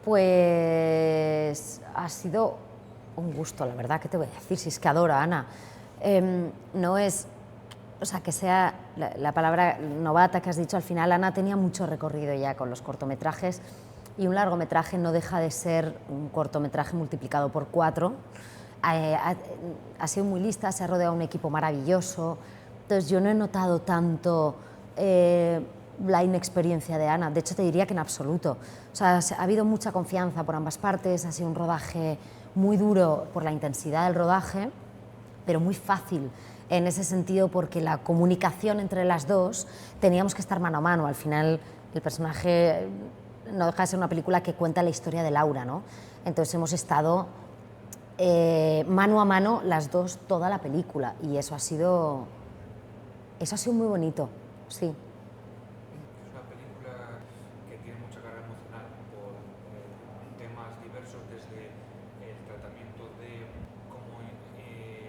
Pues ha sido un gusto, la verdad, ¿qué te voy a decir? Si es que adoro a Ana. No es, o sea, que sea la palabra novata que has dicho al final. Ana tenía mucho recorrido ya con los cortometrajes y un largometraje no deja de ser un cortometraje multiplicado por 4. Ha sido muy lista, se ha rodeado de un equipo maravilloso, entonces yo no he notado tanto la inexperiencia de Ana, de hecho te diría que en absoluto. O sea, ha habido mucha confianza por ambas partes, ha sido un rodaje muy duro por la intensidad del rodaje, pero muy fácil en ese sentido porque la comunicación entre las dos teníamos que estar mano a mano. Al final el personaje no deja de ser una película que cuenta la historia de Laura, ¿no? Entonces hemos estado mano a mano las dos toda la película y eso ha sido muy bonito, sí. Es una película que tiene mucha carga emocional por temas diversos, desde el tratamiento de cómo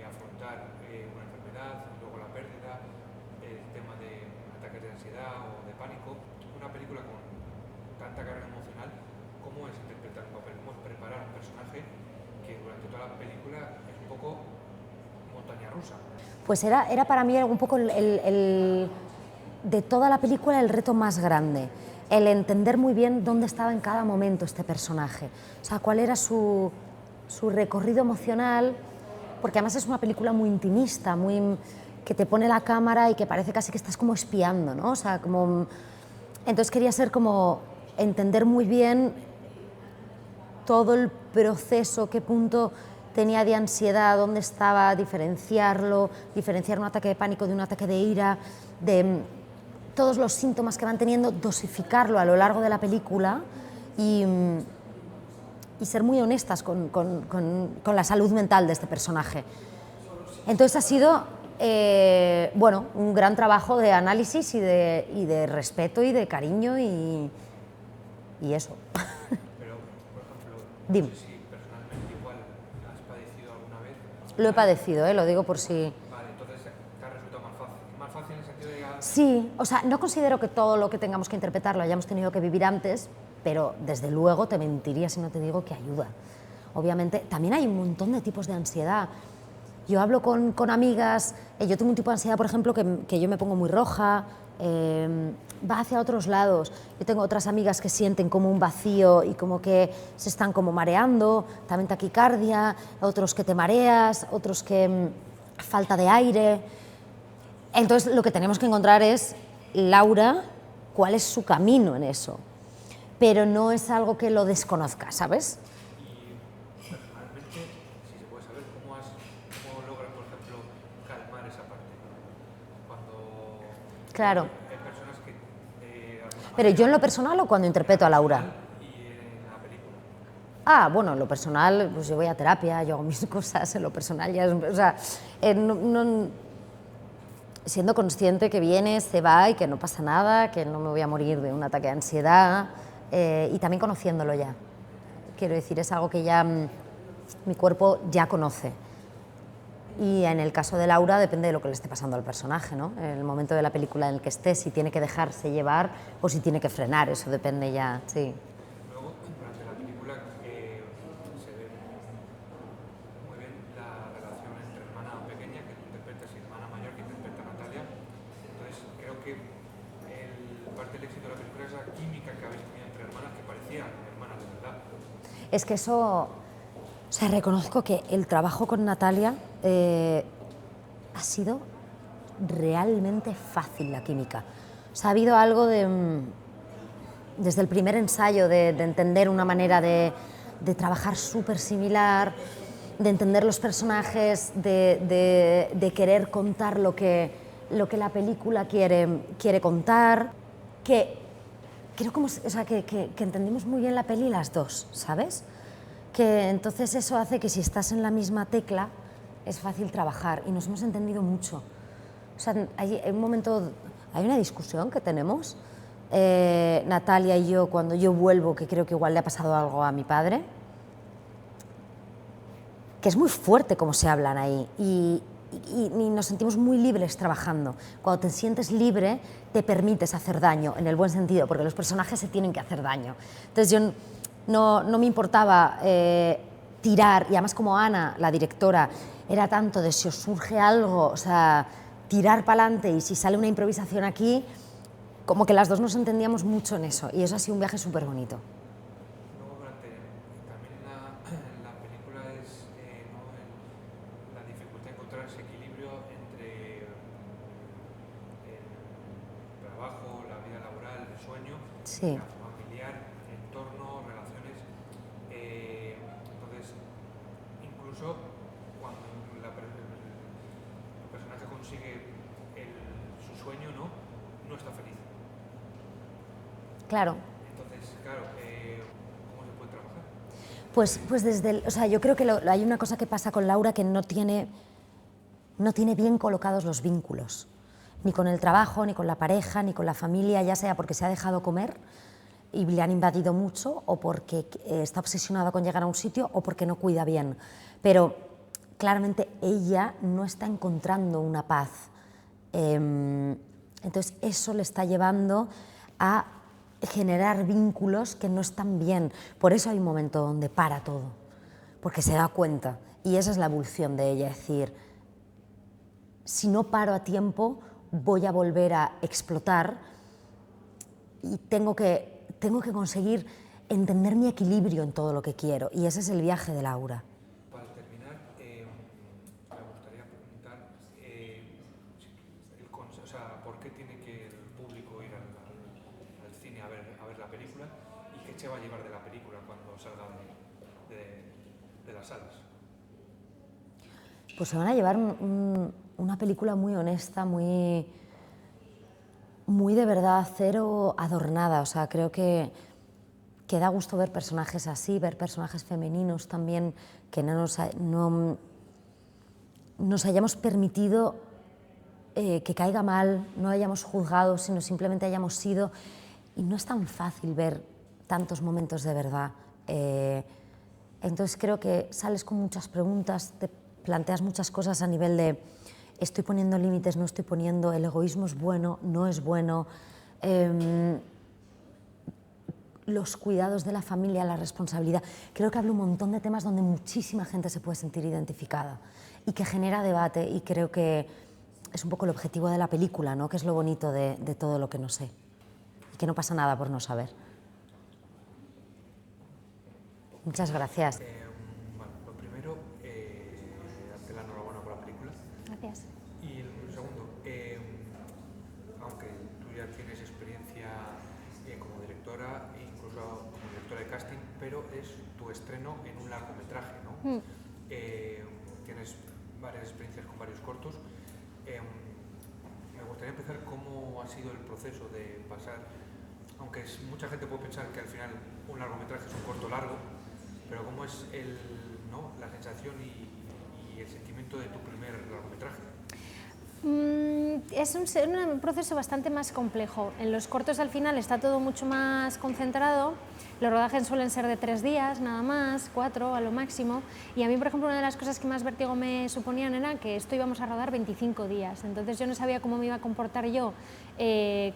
afrontar una enfermedad, luego la pérdida, el tema de ataques de ansiedad o de pánico. Una película con tanta carga emocional, ¿cómo es interpretar un papel? ¿Cómo es preparar un personaje que durante toda la película es un poco montaña rusa? Pues era para mí un poco de toda la película el reto más grande, el entender muy bien dónde estaba en cada momento este personaje, o sea, cuál era su recorrido emocional, porque además es una película muy intimista, muy que te pone la cámara y que parece casi que estás como espiando, ¿no? O sea, como... Entonces quería ser como entender muy bien todo el proceso, qué punto tenía de ansiedad, dónde estaba, diferenciar un ataque de pánico de un ataque de ira, de todos los síntomas que van teniendo, dosificarlo a lo largo de la película y ser muy honestas con la salud mental de este personaje. Entonces ha sido bueno, un gran trabajo de análisis y de respeto y de cariño y eso. Pero, por ejemplo, Dime. no sé si personalmente igual has padecido alguna vez. Lo he padecido, lo digo por si... Vale, entonces te ha resultado más fácil. Más fácil en el sentido de... Sí, o sea, no considero que todo lo que tengamos que interpretar lo hayamos tenido que vivir antes, pero desde luego te mentiría si no te digo que ayuda. Obviamente, también hay un montón de tipos de ansiedad. Yo hablo con amigas, yo tengo un tipo de ansiedad, por ejemplo, que yo me pongo muy roja, va hacia otros lados. Yo tengo otras amigas que sienten como un vacío y como que se están como mareando, también taquicardia, otros que te mareas, otros que falta de aire. Entonces lo que tenemos que encontrar es, Laura, cuál es su camino en eso, pero no es algo que lo desconozca, ¿sabes? Y personalmente, si se puede saber, ¿cómo logras, por ejemplo, calmar esa parte? Cuando Claro. hay personas que... Pero yo en lo personal o cuando interpreto a Laura. Y en la película. Ah, bueno, en lo personal, pues yo voy a terapia, yo hago mis cosas, en lo personal ya es... O sea, siendo consciente que viene, se va y que no pasa nada, que no me voy a morir de un ataque de ansiedad y también conociéndolo ya. Quiero decir, es algo que ya mi cuerpo ya conoce. Y en el caso de Laura depende de lo que le esté pasando al personaje, ¿no? En el momento de la película en el que esté, si tiene que dejarse llevar o si tiene que frenar, eso depende ya, sí. Luego, durante la película, se ve muy bien la relación entre hermana pequeña, que tú interpretas, y hermana mayor, que interpreta Natalia. Entonces, creo que parte del éxito de la película es la química que habéis tenido entre hermanas, que parecían hermanas de verdad. Es que eso, o sea, reconozco que el trabajo con Natalia ha sido realmente fácil, la química. O sea, ha habido algo desde el primer ensayo de entender una manera de trabajar súper similar, de entender los personajes, de querer contar lo que la película quiere contar, que creo como, o sea, que entendimos muy bien la peli las dos, ¿sabes? Que entonces eso hace que si estás en la misma tecla es fácil trabajar y nos hemos entendido mucho. O sea, hay un momento, hay una discusión que tenemos, Natalia y yo, cuando yo vuelvo, que creo que igual le ha pasado algo a mi padre, que es muy fuerte como se hablan ahí y nos sentimos muy libres trabajando. Cuando te sientes libre, te permites hacer daño, en el buen sentido, porque los personajes se tienen que hacer daño. Entonces yo no me importaba tirar, y además como Ana, la directora, era tanto de si os surge algo, o sea, tirar para adelante y si sale una improvisación aquí, como que las dos nos entendíamos mucho en eso, y eso ha sido un viaje súper bonito. Luego, también la película es ¿no? La dificultad de encontrar ese equilibrio entre el trabajo, la vida laboral, el sueño, Sí. la familiar, entorno, relaciones. Entonces, incluso cuando el personaje consigue su sueño, no está feliz. Claro. Entonces, claro, ¿cómo se puede trabajar? Pues desde o sea, yo creo que hay una cosa que pasa con Laura, que no tiene bien colocados los vínculos, ni con el trabajo, ni con la pareja, ni con la familia, ya sea porque se ha dejado comer y le han invadido mucho, o porque está obsesionada con llegar a un sitio, o porque no cuida bien. Pero claramente ella no está encontrando una paz. Entonces eso le está llevando a generar vínculos que no están bien. Por eso hay un momento donde para todo, porque se da cuenta. Y esa es la evolución de ella, es decir, si no paro a tiempo, voy a volver a explotar y tengo que conseguir entender mi equilibrio en todo lo que quiero. Y ese es el viaje de Laura. Para terminar, me gustaría preguntar o sea, ¿por qué tiene que el público ir al cine a ver la película y qué se va a llevar de la película cuando salga de las salas? Pues se van a llevar una película muy honesta, muy de verdad, cero adornada. O sea, creo que da gusto ver personajes así, ver personajes femeninos también, que no nos hayamos permitido que caiga mal, no hayamos juzgado, sino simplemente hayamos sido. Y no es tan fácil ver tantos momentos de verdad. Entonces creo que sales con muchas preguntas, te planteas muchas cosas a nivel de estoy poniendo límites, no estoy poniendo, el egoísmo es bueno, no es bueno, los cuidados de la familia, la responsabilidad. Creo que hablo un montón de temas donde muchísima gente se puede sentir identificada y que genera debate, y creo que es un poco el objetivo de la película, ¿no? Que es lo bonito de todo lo que no sé, y que no pasa nada por no saber. Muchas gracias. Bueno, lo primero, darte la enhorabuena por la película. Gracias. Y el segundo, aunque tú ya tienes experiencia como directora e incluso como directora de casting, pero es tu estreno en un largometraje, ¿no? Tienes varias experiencias con varios cortos. Me gustaría empezar cómo ha sido el proceso de pasar, aunque mucha gente puede pensar que al final un largometraje es un corto largo, pero cómo es la sensación y el sentimiento de tu primer largometraje. Es un proceso bastante más complejo. En los cortos al final está todo mucho más concentrado. Los rodajes suelen ser de 3 días, nada más, 4 a lo máximo. Y a mí, por ejemplo, una de las cosas que más vértigo me suponían era que esto íbamos a rodar 25 días. Entonces yo no sabía cómo me iba a comportar yo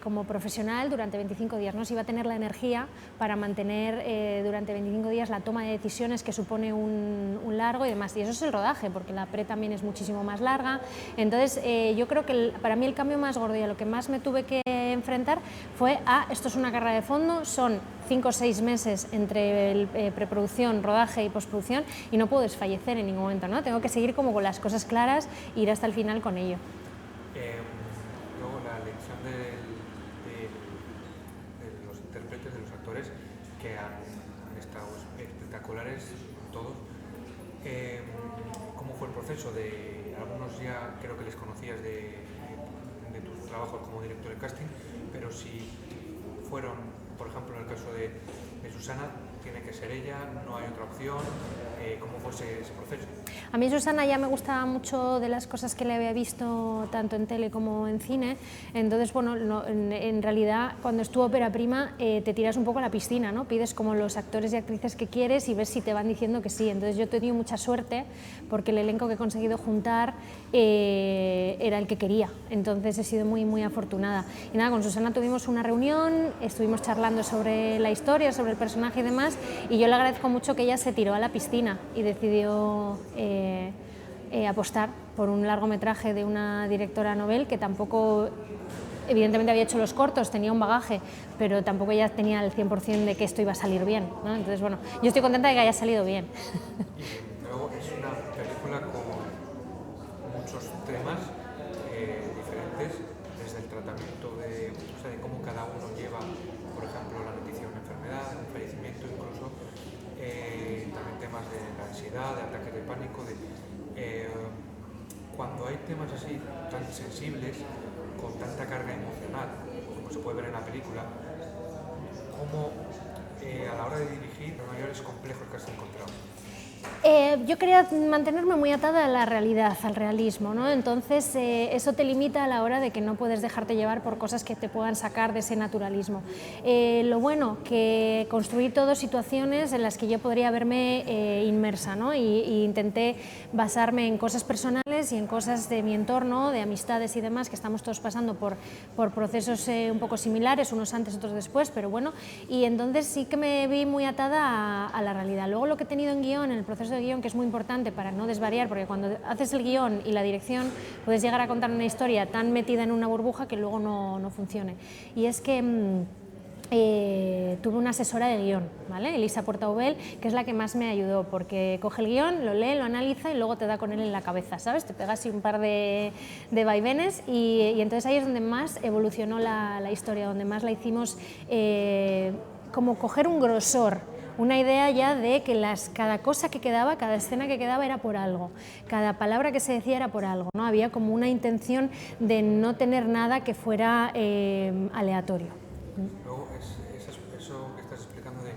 como profesional durante 25 días. No si iba a tener la energía para mantener durante 25 días la toma de decisiones que supone un largo y demás. Y eso es el rodaje, porque la pre también es muchísimo más larga. Entonces yo creo que para mí el cambio más gordo y a lo que más me tuve que enfrentar fue esto es una carrera de fondo, son 5 o 6 meses entre preproducción, rodaje y postproducción, y no puedo desfallecer en ningún momento, ¿no? Tengo que seguir como con las cosas claras e ir hasta el final con ello. Luego la elección de los intérpretes, de los actores, que han estado espectaculares todos. ¿Cómo fue el proceso? Algunos ya creo que les conocías de tus trabajos como director de casting, pero si fueron, por ejemplo, en el caso de Susana, tiene que ser ella, no hay otra opción. ¿Cómo fue ese proceso? A mí Susana ya me gustaba mucho de las cosas que le había visto tanto en tele como en cine, entonces bueno, en realidad cuando estuvo ópera prima te tiras un poco a la piscina, ¿no? Pides como los actores y actrices que quieres y ves si te van diciendo que sí. Entonces yo he tenido mucha suerte porque el elenco que he conseguido juntar era el que quería, entonces he sido muy muy afortunada. Y nada, con Susana tuvimos una reunión, estuvimos charlando sobre la historia, sobre el personaje y demás, demás, y yo le agradezco mucho que ella se tiró a la piscina y decidió apostar por un largometraje de una directora novel que tampoco, evidentemente había hecho los cortos, tenía un bagaje, pero tampoco ella tenía el 100% de que esto iba a salir bien, ¿no? Entonces, bueno, yo estoy contenta de que haya salido bien. Y luego es una película con muchos temas diferentes, desde el tratamiento de, o sea, de cómo cada uno lleva, por ejemplo, la noticia de una enfermedad, un fallecimiento incluso, también temas de la ansiedad, de ataques de pánico, cuando hay temas así tan sensibles, con tanta carga emocional, como se puede ver en la película, cómo a la hora de dirigir los mayores complejos que has encontrado. Yo quería mantenerme muy atada a la realidad, al realismo, ¿no? Entonces eso te limita a la hora de que no puedes dejarte llevar por cosas que te puedan sacar de ese naturalismo. Lo bueno, que construí todo situaciones en las que yo podría verme inmersa, ¿no? Y intenté basarme en cosas personales y en cosas de mi entorno, de amistades y demás, que estamos todos pasando por procesos un poco similares, unos antes, otros después, pero bueno, y entonces sí que me vi muy atada a la realidad. Luego lo que he tenido en guión, en el proceso de guión, que es muy importante para no desvariar, porque cuando haces el guión y la dirección puedes llegar a contar una historia tan metida en una burbuja que luego no funcione. Y es que tuve una asesora de guión, ¿vale? Elisa Portaubel, que es la que más me ayudó, porque coge el guión, lo lee, lo analiza y luego te da con él en la cabeza, ¿sabes? Te pegas así un par de vaivenes y entonces ahí es donde más evolucionó la historia, donde más la hicimos como coger un grosor, una idea ya de que cada cosa que quedaba, cada escena que quedaba era por algo, cada palabra que se decía era por algo, ¿no? Había como una intención de no tener nada que fuera aleatorio. Luego, eso que estás explicando de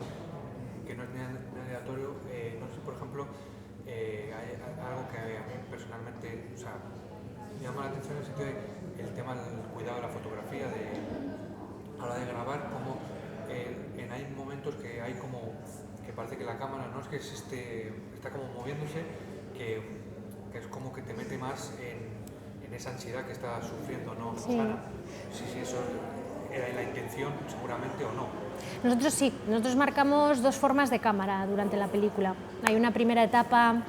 que no es ni aleatorio, no sé, por ejemplo, hay algo que a mí personalmente, o sea, me llama la atención en el sentido del tema del cuidado de la fotografía, a la hora de grabar, como hay momentos que hay como que parece que la cámara no es que está como moviéndose, que es como que te mete más en esa ansiedad que está sufriendo, ¿no? Sí. Susana, si eso era la intención seguramente o no. Nosotros sí, nosotros marcamos dos formas de cámara durante la película. Hay una primera etapa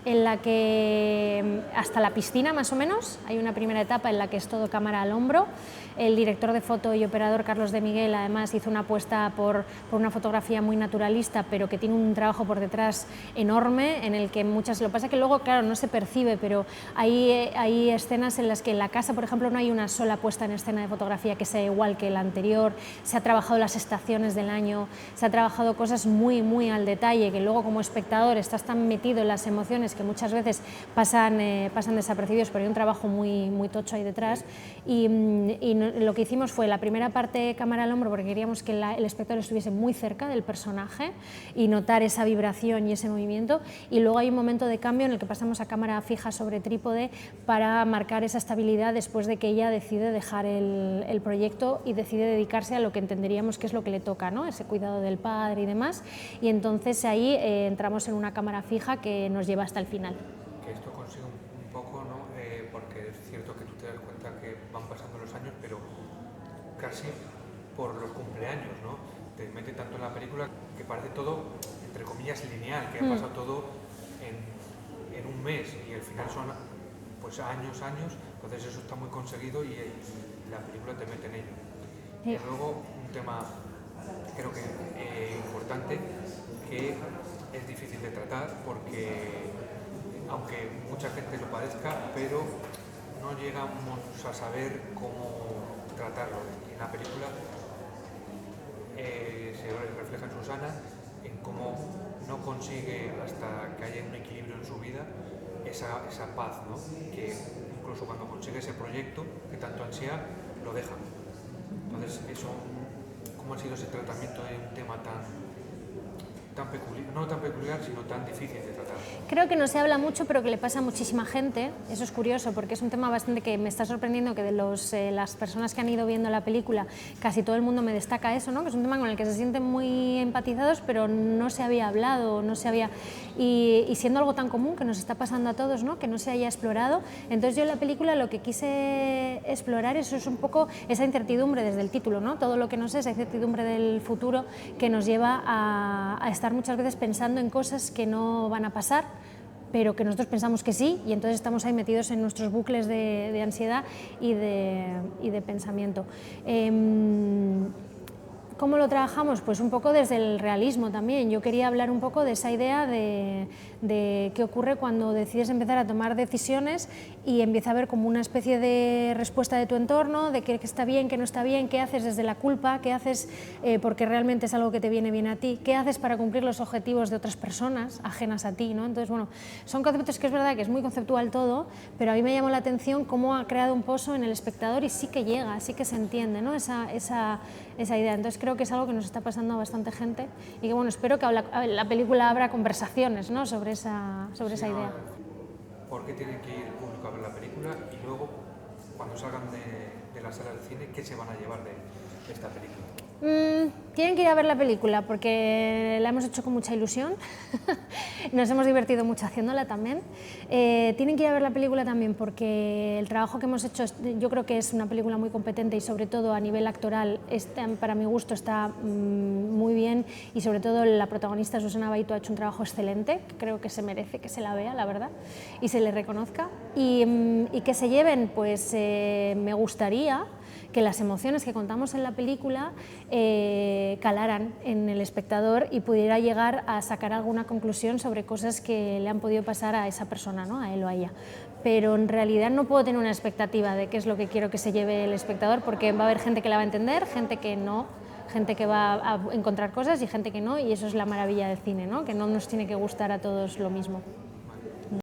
en la que, hasta la piscina más o menos, hay una primera etapa en la que es todo cámara al hombro. El director de foto y operador Carlos de Miguel además hizo una apuesta por una fotografía muy naturalista, pero que tiene un trabajo por detrás enorme, en el que lo que pasa es que luego, claro, no se percibe, pero hay escenas en las que en la casa, por ejemplo, no hay una sola puesta en escena de fotografía que sea igual que la anterior, se ha trabajado las estaciones del año, se ha trabajado cosas muy, muy al detalle, que luego como espectador estás tan metido en las emociones que muchas veces pasan desapercibidos, pero hay un trabajo muy, muy tocho ahí detrás. Y lo que hicimos fue la primera parte cámara al hombro, porque queríamos que el espectador estuviese muy cerca del personaje y notar esa vibración y ese movimiento, y luego hay un momento de cambio en el que pasamos a cámara fija sobre trípode para marcar esa estabilidad después de que ella decide dejar el proyecto y decide dedicarse a lo que entenderíamos que es lo que le toca, ¿no? Ese cuidado del padre y demás, y entonces ahí entramos en una cámara fija que nos lleva hasta el final. Que esto consigue un poco, ¿no? Porque es cierto que tú te das cuenta que van pasando los años, pero casi por los cumpleaños, ¿no? Te mete tanto en la película que parece todo, entre comillas, lineal, que ha pasado todo en un mes y al final son pues años, entonces eso está muy conseguido y la película te mete en ello. Sí. Y luego un tema, creo que importante, que es difícil de tratar porque aunque mucha gente lo padezca, pero no llegamos a saber cómo tratarlo. En la película se refleja en Susana en cómo no consigue, hasta que haya un equilibrio en su vida, esa paz, ¿no? Que incluso cuando consigue ese proyecto que tanto ansía, lo deja. Entonces, ¿cómo ha sido ese tratamiento de un tema tan peculiar, no tan peculiar, sino tan difícil de tratar? tratar? Creo que no se habla mucho, pero que le pasa a muchísima gente. Eso es curioso, porque es un tema bastante que me está sorprendiendo, que de las personas que han ido viendo la película, casi todo el mundo me destaca eso, ¿no? Que es un tema con el que se sienten muy empatizados, pero no se había hablado, no se había... Y siendo algo tan común que nos está pasando a todos, ¿no? Que no se haya explorado. Entonces yo en la película lo que quise explorar eso es un poco esa incertidumbre desde el título, ¿no? Todo lo que no sé, esa incertidumbre del futuro que nos lleva a estar muchas veces pensando en cosas que no van a pasar, pero que nosotros pensamos que sí, y entonces estamos ahí metidos en nuestros bucles de ansiedad y de pensamiento. ¿Cómo lo trabajamos? Pues un poco desde el realismo también. Yo quería hablar un poco de esa idea de qué ocurre cuando decides empezar a tomar decisiones y empieza a haber como una especie de respuesta de tu entorno, de qué está bien, qué no está bien, qué haces desde la culpa, qué haces porque realmente es algo que te viene bien a ti, qué haces para cumplir los objetivos de otras personas ajenas a ti, ¿no? Entonces, bueno, son conceptos que es verdad que es muy conceptual todo, pero a mí me llamó la atención cómo ha creado un pozo en el espectador y sí que llega, sí que se entiende, ¿no? Esa idea. Entonces creo que es algo que nos está pasando a bastante gente y que bueno, espero que la película abra conversaciones, ¿no? sobre esa idea. ¿Por qué tienen que ir el público a ver la película? Y luego, cuando salgan de la sala del cine, ¿qué se van a llevar de esta película? Tienen que ir a ver la película porque la hemos hecho con mucha ilusión, nos hemos divertido mucho haciéndola también. Tienen que ir a ver la película también porque el trabajo que hemos hecho yo creo que es una película muy competente y sobre todo a nivel actoral para mi gusto está muy bien y sobre todo la protagonista Susana Baito ha hecho un trabajo excelente, creo que se merece que se la vea, la verdad, y se le reconozca y que se lleven, pues me gustaría que las emociones que contamos en la película calaran en el espectador y pudiera llegar a sacar alguna conclusión sobre cosas que le han podido pasar a esa persona, ¿no? A él o a ella. Pero en realidad no puedo tener una expectativa de qué es lo que quiero que se lleve el espectador, porque va a haber gente que la va a entender, gente que no, gente que va a encontrar cosas y gente que no, y eso es la maravilla del cine, ¿no? Que no nos tiene que gustar a todos lo mismo.